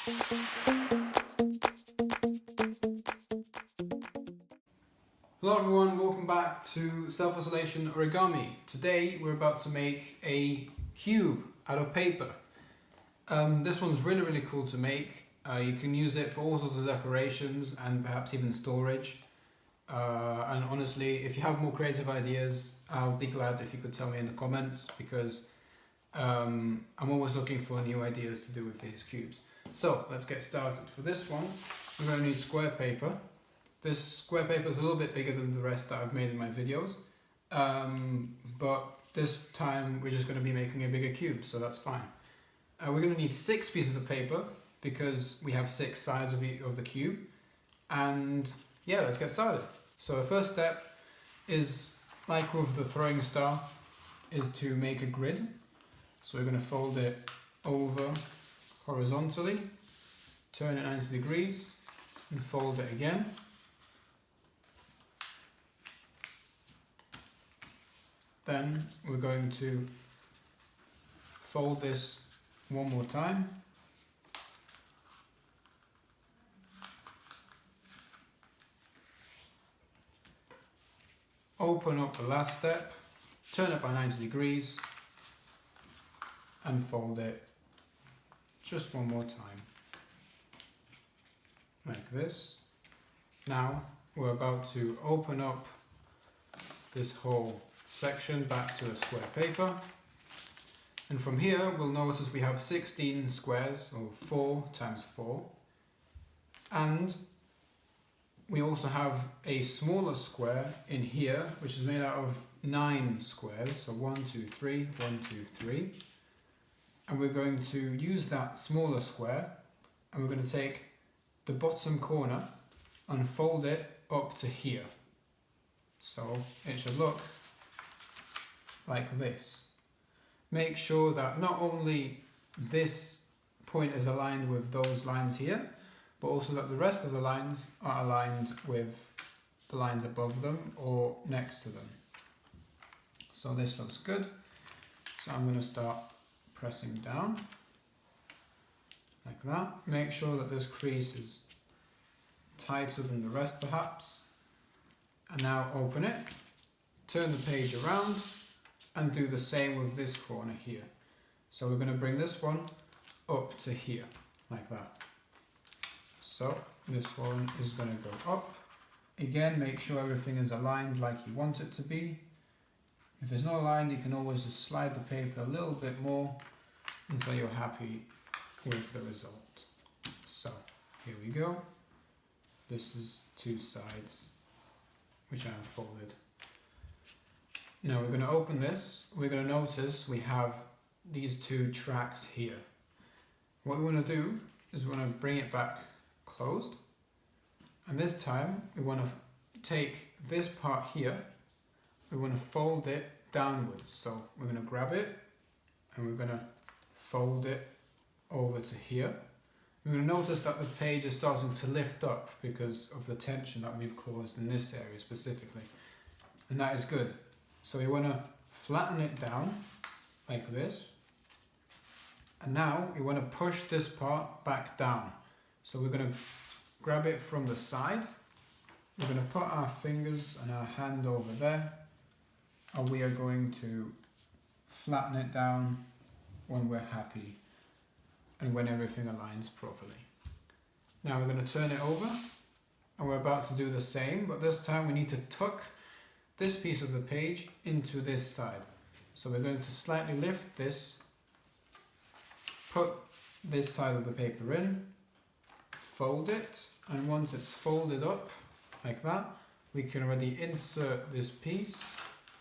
Hello everyone, welcome back to Self-Isolation Origami. Today we're about to make a cube out of paper. This one's really cool to make. You can use it for all sorts of decorations and perhaps even storage. And honestly, if you have more creative ideas, I'll be glad if you could tell me in the comments, because I'm always looking for new ideas to do with these cubes. So let's get started. For this one, we're going to need square paper. This square paper is a little bit bigger than the rest that I've made in my videos, but this time we're just going to be making a bigger cube, so that's fine. We're going to need 6 pieces of paper because we have 6 sides of the cube, and yeah, let's get started. So the first step is, like with the throwing star, is to make a grid. So we're going to fold it over horizontally, turn it 90 degrees, and fold it again. Then we're going to fold this one more time. Open up the last step, turn it by 90 degrees, and fold it just one more time, like this. Now we're about to open up this whole section back to a square paper, and from here we'll notice we have 16 squares, or 4 times 4, and we also have a smaller square in here which is made out of 9 squares, so 1, 2, 3, 1, 2, 3, and we're going to use that smaller square, and we're going to take the bottom corner and fold it up to here, so it should look like this. Make sure that not only this point is aligned with those lines here, but also that the rest of the lines are aligned with the lines above them or next to them. So this looks good. So I'm going to start pressing down like that. Make sure that this crease is tighter than the rest perhaps. And now open it, turn the page around, and do the same with this corner here. So we're going to bring this one up to here, like that. So this one is going to go up. Again, make sure everything is aligned like you want it to be. If it's not aligned, you can always just slide the paper a little bit more until you're happy with the result. So here we go. This is 2 sides which I have folded. Now we're going to open this. We're going to notice we have these 2 tracks here. What we want to do is we want to bring it back closed, and this time we want to take this part here, we want to fold it downwards. So we're going to grab it and we're going to fold it over to here. We're going to notice that the page is starting to lift up because of the tension that we've caused in this area specifically, and that is good. So we want to flatten it down like this, and now we want to push this part back down. So we're going to grab it from the side, we're going to put our fingers and our hand over there, and we are going to flatten it down when we're happy and when everything aligns properly. Now we're going to turn it over, and we're about to do the same, but this time we need to tuck this piece of the page into this side. So we're going to slightly lift this, put this side of the paper in, fold it, and once it's folded up like that, we can already insert this piece,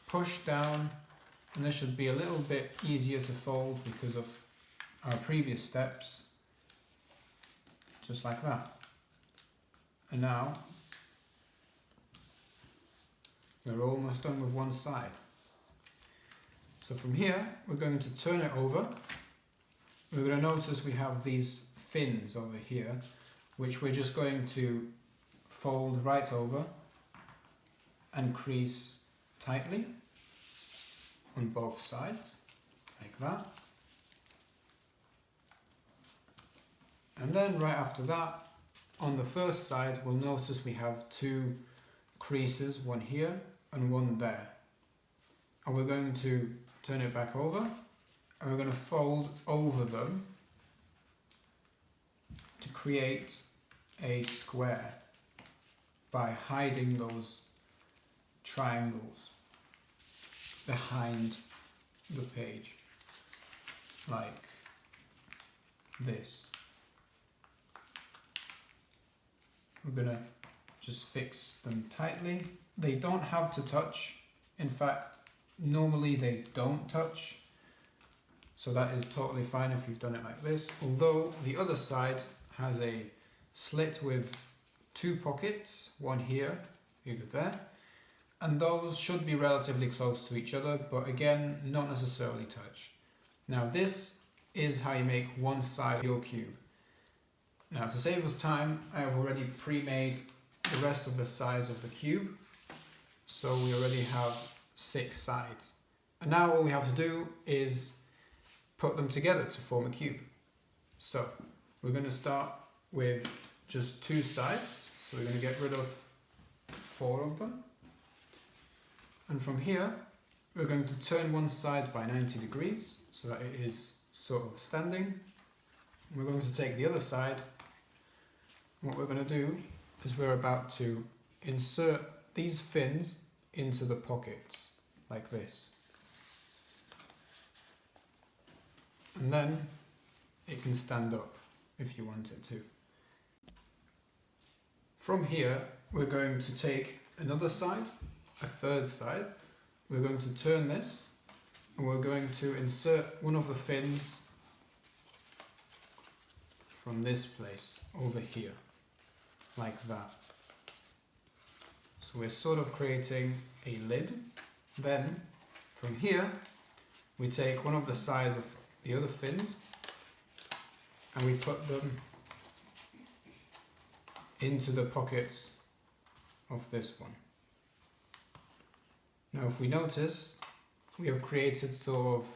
push down, and this should be a little bit easier to fold because of our previous steps, just like that. And now we're almost done with one side. So from here, we're going to turn it over. We're going to notice we have these fins over here, which we're just going to fold right over and crease tightly on both sides, like that. And then right after that, on the first side, we'll notice we have two creases, one here and one there. And we're going to turn it back over and we're going to fold over them to create a square by hiding those triangles behind the page, like this. We're going to just fix them tightly. They don't have to touch. In fact, normally they don't touch. So that is totally fine if you've done it like this. Although the other side has a slit with two pockets, one here, either there, and those should be relatively close to each other, but again, not necessarily touch. Now this is how you make one side of your cube. Now to save us time, I have already pre-made the rest of the sides of the cube, so we already have 6 sides. And now all we have to do is put them together to form a cube. So we're going to start with just 2 sides, so we're going to get rid of 4 of them. And from here, we're going to turn one side by 90 degrees so that it is sort of standing. We're going to take the other side. What we're going to do is we're about to insert these fins into the pockets like this. And then it can stand up if you want it to. From here, we're going to take another side, a third side. We're going to turn this and we're going to insert one of the fins from this place over here, like that. So we're sort of creating a lid. Then from here, we take one of the sides of the other fins and we put them into the pockets of this one. Now if we notice, we have created sort of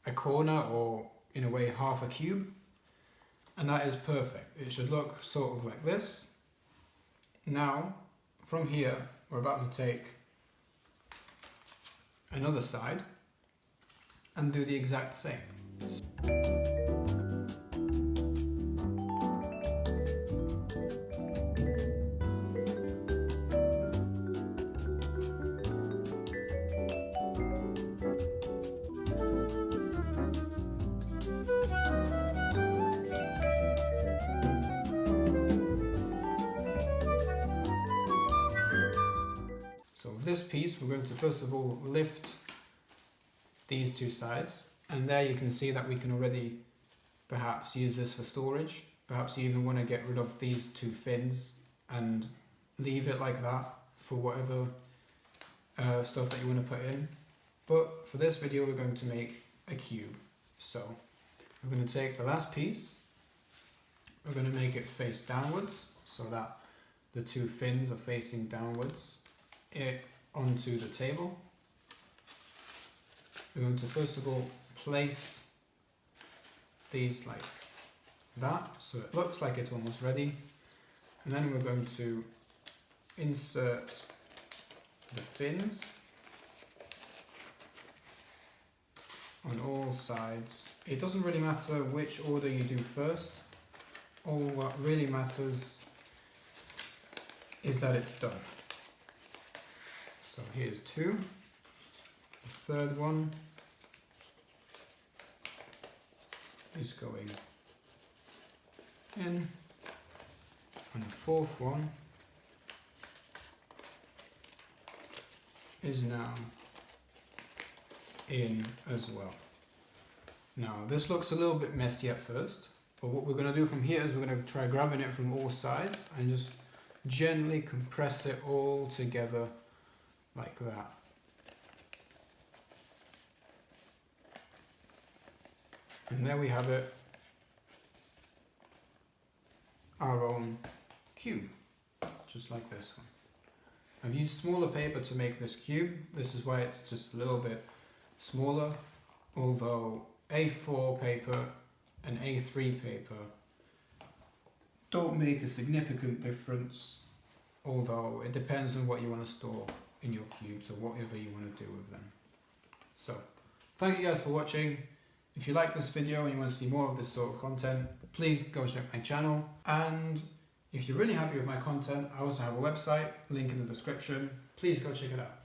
a corner, or in a way half a cube, and that is perfect. It should look sort of like this. Now from here we're about to take another side and do the exact same. So with this piece, we're going to first of all lift these 2 sides, and there you can see that we can already perhaps use this for storage. Perhaps you even want to get rid of these 2 fins and leave it like that for whatever stuff that you want to put in. But for this video, we're going to make a cube. So we're going to take the last piece, we're going to make it face downwards so that the 2 fins are facing downwards onto the table. We're going to first of all place these like that, so it looks like it's almost ready, and then we're going to insert the fins on all sides. It doesn't really matter which order you do first. All what really matters is that it's done. So here's 2, the third one is going in, and the 4th one is now in as well. Now this looks a little bit messy at first, but what we're going to do from here is we're going to try grabbing it from all sides and just gently compress it all together like that. And there we have it, our own cube, just like this one. I've used smaller paper to make this cube. This is why it's just a little bit smaller, although A4 paper and A3 paper don't make a significant difference, although it depends on what you want to store in your cubes or whatever you want to do with them. So, thank you guys for watching. If you like this video and you want to see more of this sort of content, please go check my channel. And if you're really happy with my content, I also have a website, link in the description. Please go check it out.